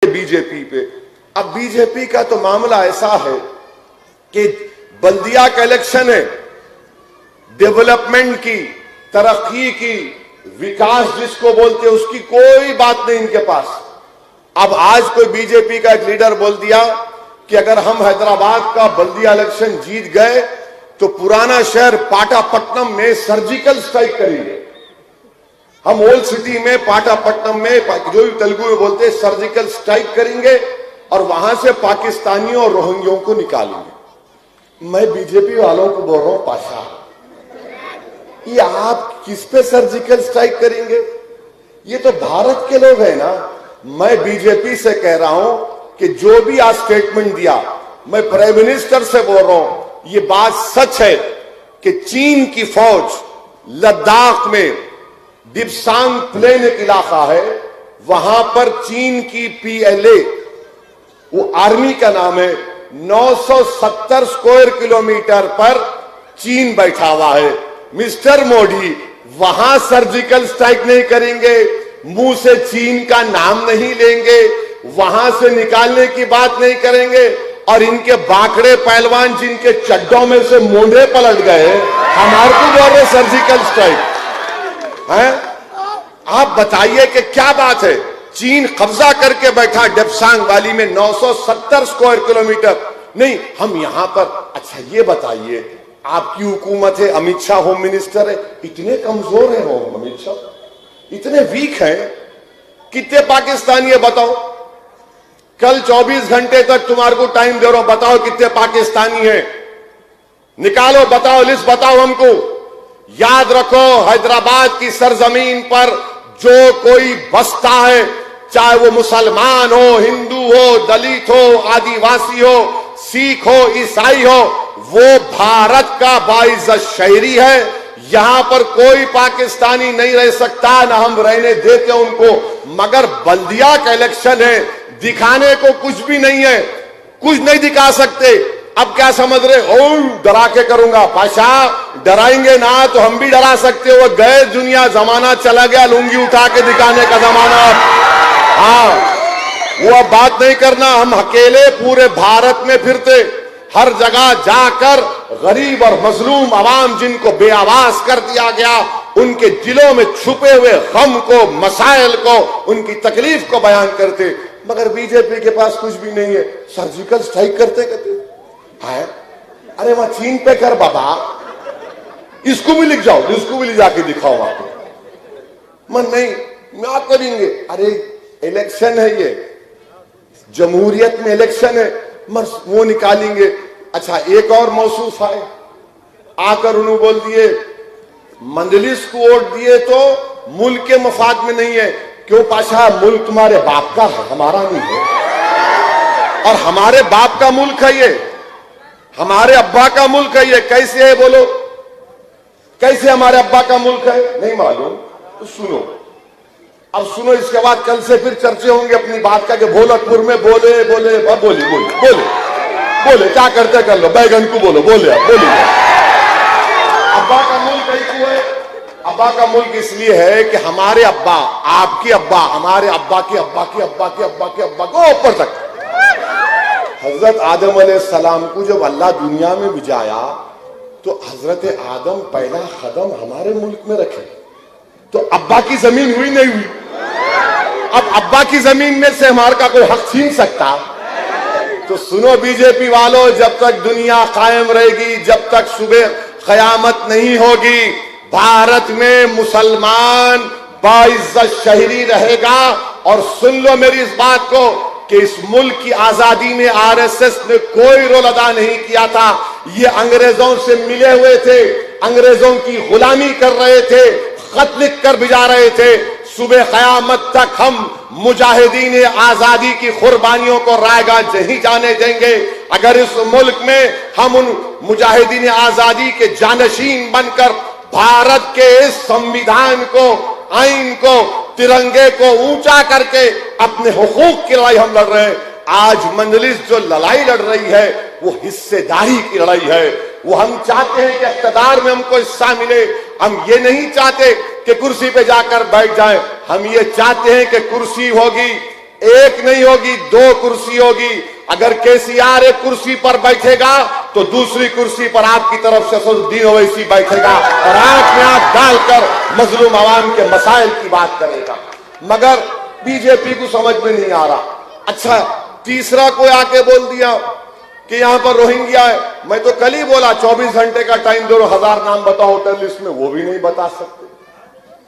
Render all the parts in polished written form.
BJP पे। अब BJP का तो मामला ऐसा है कि बल्दिया का इलेक्शन है, डेवलपमेंट की, तरक्की की, विकास जिसको बोलते हैं उसकी कोई बात नहीं इनके पास। अब आज कोई बीजेपी का एक लीडर बोल दिया कि अगर हम हैदराबाद का बल्दिया इलेक्शन जीत गए तो पुराना शहर पाटापट्टनम में सर्जिकल स्ट्राइक करेंगे। हम ओल्ड सिटी में पाटापट्टनम में जो भी तेलुगु में बोलते हैं सर्जिकल स्ट्राइक करेंगे और वहां से पाकिस्तानियों और रोहिंग्यों को निकालेंगे। मैं बीजेपी वालों को बोल रहा हूं, पाशा ये आप किस पे सर्जिकल स्ट्राइक करेंगे? ये तो भारत के लोग हैं ना। मैं बीजेपी से कह रहा हूं कि जो भी आज स्टेटमेंट दिया, मैं प्राइम मिनिस्टर से बोल रहा हूं, ये बात सच है कि चीन की फौज लद्दाख में दिप्सांग प्लेन एक इलाका है, वहां पर चीन की पीएलए, वो आर्मी का नाम है, 970 स्क्वायर किलोमीटर पर चीन बैठा हुआ है। मिस्टर मोदी वहां सर्जिकल स्ट्राइक नहीं करेंगे, मुंह से चीन का नाम नहीं लेंगे, वहां से निकालने की बात नहीं करेंगे, और इनके बाकड़े पहलवान जिनके चड्डों में से मोंढे पलट गए हमारे को बोल रहे सर्जिकल स्ट्राइक है। आप बताइए कि क्या बात है? चीन कब्जा करके बैठा डेप्सांग वैली में 970 स्क्वायर किलोमीटर। नहीं, हम यहां पर, अच्छा ये बताइए, आपकी हुकूमत है, अमित शाह होम मिनिस्टर है, इतने कमजोर है होम अमित शाह, इतने वीक हैं, कितने पाकिस्तानी है बताओ? कल 24 घंटे तक तुम्हारे को टाइम दे रहा हूं, बताओ कितने पाकिस्तानी हैं? निकालो, बताओ, लिस्ट बताओ हमको। याद रखो, हैदराबाद की सरजमीन पर जो कोई बसता है, चाहे वो मुसलमान हो, हिंदू हो, दलित हो, आदिवासी हो, सिख हो, ईसाई हो, वो भारत का बाइज्जत शहरी है। यहां पर कोई पाकिस्तानी नहीं रह सकता, ना हम रहने देते उनको। मगर बल्दिया का इलेक्शन है, दिखाने को कुछ भी नहीं है, कुछ नहीं दिखा सकते। अब क्या समझ रहे? ओ डरा के करूंगा। पाशा डराएंगे ना तो हम भी डरा सकते हो। गए दुनिया जमाना चला गया लुंगी उठा के दिखाने का जमाना। हाँ, वो अब बात नहीं करना। हम अकेले पूरे भारत में फिरते, हर जगह जाकर गरीब और मजलूम आवाम जिनको बेआवाज कर दिया गया, उनके दिलों में छुपे हुए गम को, मसाइल को, उनकी तकलीफ को बयान करते। मगर बीजेपी के पास कुछ भी नहीं है, सर्जिकल स्ट्राइक करते करते है। अरे वहां चीन पे कर बाबा, इसको भी लिख जाओ, इसको भी ले जाके दिखाओ आपको। मन नहीं, क्या करेंगे? अरे इलेक्शन है, ये जमहूरियत में इलेक्शन है, मगर वो निकालेंगे। अच्छा, एक और मौसूफ है, आकर उन्होंने बोल दिए मंजलिस को वोट दिए तो मुल्क के मफाद में नहीं है। क्यों पाशा? मुल्क तुम्हारे बाप का है, हमारा नहीं है। और हमारे बाप का मुल्क है ये, हमारे अब्बा का मुल्क है ये। कैसे है बोलो? कैसे हमारे अब्बा का मुल्क है? नहीं मालूम तो सुनो। अब सुनो, इसके बाद कल से फिर चर्चे होंगे अपनी बात का कि भोलकपुर में बोले बोले बोले बोले बोले बोले क्या करते कर लो, बैगन को बोलो, बोले बोलिए। अब्बा का मुल्क क्यों है? अब्बा का मुल्क इसलिए है कि हमारे अब्बा, आपके अब्बा, हमारे अब्बा के अब्बा के अब्बा के अब्बा के अब्बा को ऊपर तक हजरत आदम अलैहिस्सलाम को जब अल्लाह दुनिया में भिजाया तो हजरत आदम पहला कदम हमारे मुल्क में रखे। तो अब्बा की जमीन हुई नहीं हुई? अब अब्बा की जमीन में से हमारे का कोई हक छीन सकता? तो सुनो बीजेपी वालों, जब तक दुनिया कायम रहेगी, जब तक सुबह कयामत नहीं होगी, भारत में मुसलमान बाइज्जत शहरी रहेगा। और सुन लो मेरी इस बात को कि इस मुल्क की आजादी में आरएसएस ने कोई रोल अदा नहीं किया था। ये अंग्रेजों से मिले हुए थे, अंग्रेजों की गुलामी कर रहे थे, खत लिख कर भिजा रहे थे। सुबह कयामत तक हम मुजाहिदीन आजादी की कुर्बानियों को रायगा नहीं जाने देंगे। अगर इस मुल्क में हम उन मुजाहिदीन आजादी के जानशीन बनकर भारत के इस संविधान को, आइन को, तिरंगे को ऊंचा करके अपने हुकूक की लड़ाई हम लड़ रहे हैं। आज मंजलिस जो लड़ाई लड़ रही है वो हिस्सेदारी की लड़ाई है। वो हम चाहते हैं कि इख्तिदार में हमको हिस्सा मिले। हम ये नहीं चाहते कि कुर्सी पे जाकर बैठ जाएं। हम ये चाहते हैं कि कुर्सी होगी, एक नहीं होगी, 2 कुर्सी होगी। अगर केसीआर एक कुर्सी पर बैठेगा तो दूसरी कुर्सी पर आपकी तरफ से असदुद्दीन ओवैसी बैठेगा और आंख में आंख डालकर मजलूम आवाम के मसाइल की बात करेगा। मगर बीजेपी को समझ में नहीं आ रहा। अच्छा, तीसरा कोई आके बोल दिया कि यहां पर रोहिंग्या है। मैं तो कल ही बोला 24 घंटे का टाइम दो, 1000 नाम बताओ होटल लिस्ट में, वो भी नहीं बता सकते,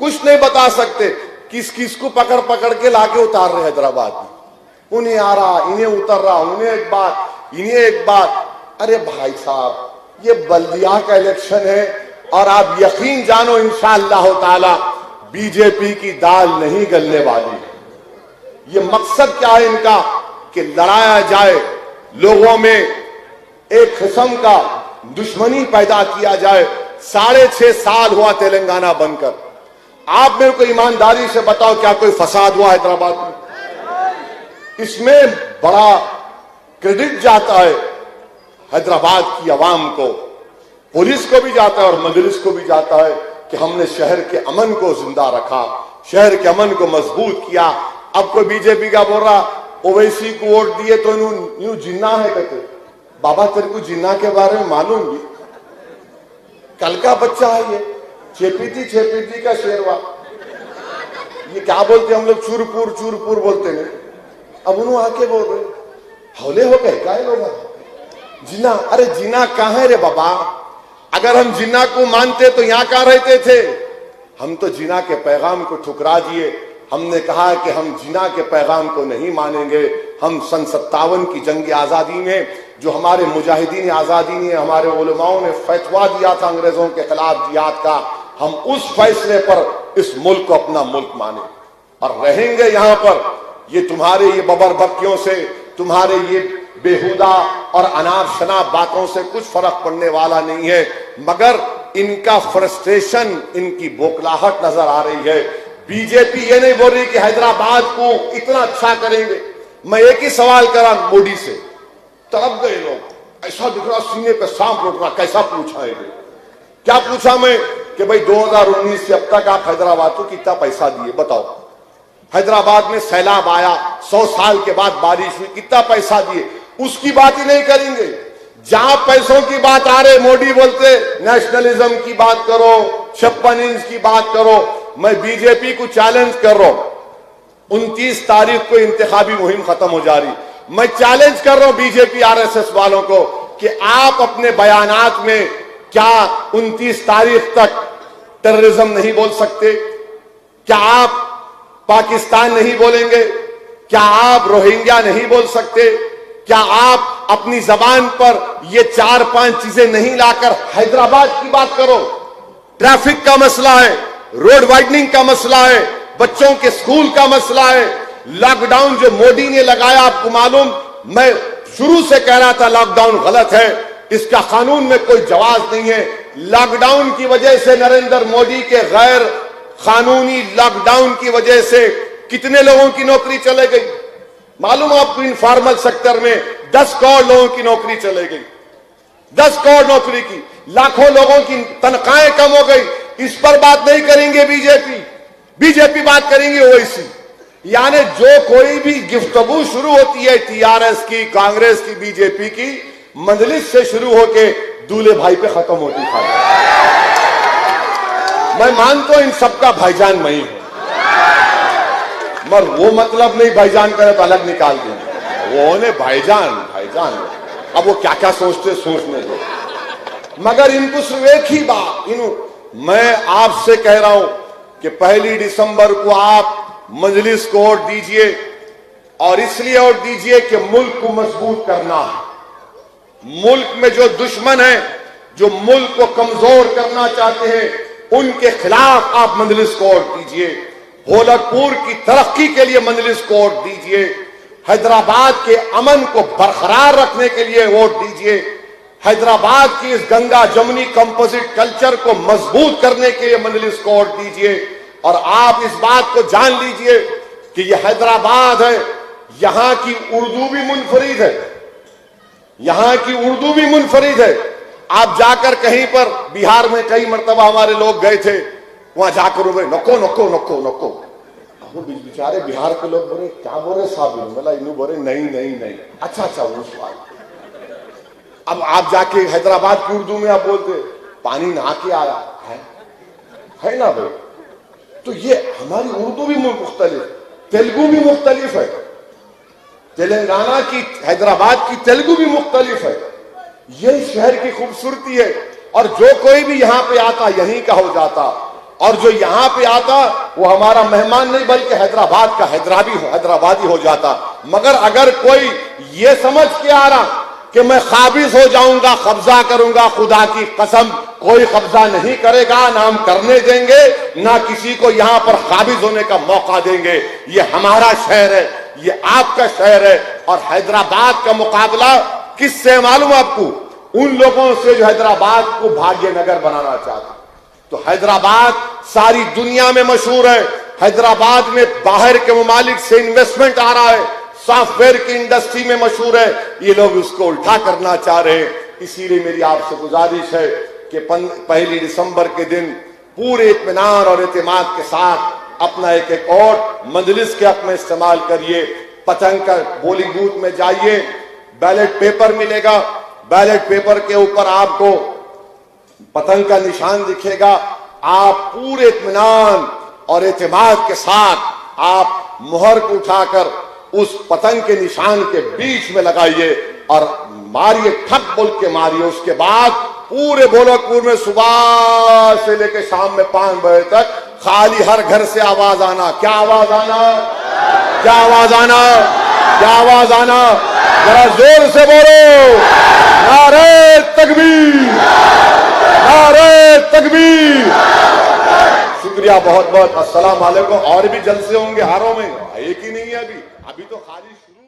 कुछ नहीं बता सकते। किस किस को पकड़ पकड़ के लाके उतार रहे हैदराबाद में, उन्हें आ रहा, इन्हें उतर रहा, उन्हें एक बात, इन्हें एक बात। अरे भाई साहब, ये बल्दिया का इलेक्शन है और आप यकीन जानो इंशाअल्लाह ताला बीजेपी की दाल नहीं गलने वाली। ये मकसद क्या है इनका कि लड़ाया जाए, लोगों में एक किस्म का दुश्मनी पैदा किया जाए। 6.5 साल हुआ तेलंगाना बनकर। आप मेरे को ईमानदारी से बताओ, क्या कोई फसाद हुआ हैदराबाद में? इसमें बड़ा क्रेडिट जाता है हैदराबाद की आवाम को, पुलिस को भी जाता है और मजलिस को भी जाता है कि हमने शहर के अमन को जिंदा रखा, शहर के अमन को मजबूत किया। अब कोई बीजेपी का बोल रहा ओवैसी को वोट दिए तो यूं जिन्ना है। कहते बाबा तेरे को जिन्ना के बारे में मालूम भी? कल का बच्चा है ये, छेपीती का शेरवा। ये क्या बोलते हम लोग, चूरपुर बोलते नहीं। अब उन्होंने आके बोल रहे हौले हो गए क्या लोग जिन्ना। अरे जिन्ना कहां है रे बाबा? अगर हम जिन्ना को मानते तो यहां कहां रहते थे? हम तो जिन्ना के पैगाम को ठुकरा दिए। हमने कहा कि हम जिन्ना के पैगाम को नहीं मानेंगे। हम सन 57 की जंग आजादी में जो हमारे मुजाहिदीन आजादी ने, हमारे उलमाओं ने फतवा दिया था अंग्रेजों के खिलाफ जिहाद का, हम उस फैसले पर इस मुल्क को अपना मुल्क माने और रहेंगे यहां पर। ये तुम्हारे ये बबरबक्कियों से, तुम्हारे ये बेहुदा और अनाप शनाप बातों से कुछ फर्क पड़ने वाला नहीं है। मगर इनका फ्रस्ट्रेशन, इनकी बोखलाहट नजर आ रही है। बीजेपी ये नहीं बोल रही कि हैदराबाद को इतना अच्छा करेंगे। मैं एक ही सवाल करा मोदी से, तड़प गए लोग, ऐसा दिख रहा सीने पे सांप रोक रहा। कैसा पूछा है? क्या पूछा मैं कि भाई 2019 से अब तक आप हैदराबाद को कितना पैसा दिए बताओ। हैदराबाद में सैलाब आया, 100 साल के बाद बारिश हुई, कितना पैसा दिए? उसकी बात ही नहीं करेंगे। जहां पैसों की बात आ रहे, मोदी बोलते नेशनलिज्म की बात करो, 56 इंच की बात करो। मैं बीजेपी को चैलेंज कर रहा हूं, 29 तारीख को इंतखाबी मुहिम खत्म हो जा रही। मैं चैलेंज कर रहा हूं बीजेपी आरएसएस वालों को कि आप अपने बयानात में क्या 29 तारीख तक टेररिज्म नहीं बोल सकते? क्या आप पाकिस्तान नहीं बोलेंगे? क्या आप रोहिंग्या नहीं बोल सकते? क्या आप अपनी जबान पर ये 4-5 चीजें नहीं लाकर हैदराबाद की बात करो? ट्रैफिक का मसला है, रोड वाइडनिंग का मसला है, बच्चों के स्कूल का मसला है, लॉकडाउन जो मोदी ने लगाया, आपको मालूम, मैं शुरू से कह रहा था लॉकडाउन गलत है, इसका कानून में कोई जवाब नहीं है। लॉकडाउन की वजह से, नरेंद्र मोदी के गैर कानूनी लॉकडाउन की वजह से कितने लोगों की नौकरी चले गई? मालूम आपको, इनफॉर्मल सेक्टर में 10 करोड़ लोगों की नौकरी चले गई। 10 करोड़ नौकरी की, लाखों लोगों की तनख्वाहें कम हो गई। इस पर बात नहीं करेंगे बीजेपी बात करेंगे ओवैसी। यानी जो कोई भी गुफ्तगू शुरू होती है टीआरएस की, कांग्रेस की, बीजेपी की, मजलिस से शुरू होके दूल्हे भाई पे खत्म होती है। मैं मानता हूं इन सबका भाईजान मैं ही हूं, मगर वो मतलब नहीं भाईजान करे तो अलग निकाल देंगे। वो ने भाईजान अब वो क्या क्या सोचते सोचने दो। मगर इनको सिर्फ एक ही बात, मैं आपसे कह रहा हूं कि 1 दिसंबर को आप मजलिस को वोट दीजिए और इसलिए वोट दीजिए कि मुल्क को मजबूत करना है। मुल्क में जो दुश्मन है, जो मुल्क को कमजोर करना चाहते हैं, उनके खिलाफ आप मजलिस को वोट दीजिए। भोलकपुर की तरक्की के लिए मजलिस को वोट दीजिए। हैदराबाद के अमन को बरकरार रखने के लिए वोट दीजिए। हैदराबाद की इस गंगा जमुनी कंपोजिट कल्चर को मजबूत करने के लिए मजलिस को वोट दीजिए। और आप इस बात को जान लीजिए कि यह हैदराबाद है, यहां की उर्दू भी मुनफरिद है, यहां की उर्दू भी मुनफरिद है। आप जाकर कहीं पर, बिहार में कई मर्तबा हमारे लोग गए थे, वहां जाकर बोले नको नको नको नको, वो बेचारे बिहार के लोग बोले क्या बोले साहब, बोला इन्हों बोले नहीं नहीं नहीं, अच्छा अच्छा वो सवाल। अब आप जाके हैदराबाद की उर्दू में आप बोलते पानी नहा के आया है ना भाई। तो ये हमारी उर्दू भी मुख्तलिफ, तेलुगु भी मुख्तलिफ है, तेलंगाना की हैदराबाद की तेलुगु भी मुख्तलिफ है। ये शहर की खूबसूरती है। और जो कोई भी यहाँ पे आता यहीं का हो जाता, और जो यहाँ पे आता वो हमारा मेहमान नहीं बल्कि हैदराबाद का हैदराबादी हो जाता। मगर अगर कोई ये समझ के आ रहा कि मैं काबिज हो जाऊंगा, कब्जा करूंगा, खुदा की कसम कोई कब्जा नहीं करेगा, ना हम करने देंगे, ना किसी को यहां पर काबिज होने का मौका देंगे। ये हमारा शहर है, ये आपका शहर है। और हैदराबाद का मुकाबला किससे मालूम आपको? उन लोगों से जो हैदराबाद को भाग्यनगर बनाना चाहता। तो हैदराबाद सारी दुनिया में मशहूर है। हैदराबाद में बाहर के ममालिक से इन्वेस्टमेंट आ रहा है, सॉफ्टवेयर की इंडस्ट्री में मशहूर है। ये लोग उसको उल्टा करना चाह रहे हैं। इसीलिए मेरी आपसे गुजारिश है कि 1 दिसंबर के दिन पूरे इत्मीनान और एतमाद के साथ अपना एक और मजलिस के हक में इस्तेमाल करिए। पतंग का पोलिंग बूथ में जाइए, बैलेट पेपर मिलेगा, बैलेट पेपर के ऊपर आपको पतंग का निशान दिखेगा। आप पूरे इत्मीनान और एतमाद के साथ आप मुहर को उठाकर उस पतंग के निशान के बीच में लगाइए और मारिए, ठप बोल के मारिए। उसके बाद पूरे गोरखपुर में सुबह से लेकर शाम में 5 बजे तक खाली हर घर से आवाज आना। क्या आवाज आना? क्या आवाज आना? क्या आवाज आना? जरा जोर से बोलो, नारे तकबीर, नारे तकबीर। शुक्रिया बहुत बहुत। अस्सलाम वालेकुम। और भी जलसे होंगे हारों में, एक ही नहीं है अभी तो खाली शुरू।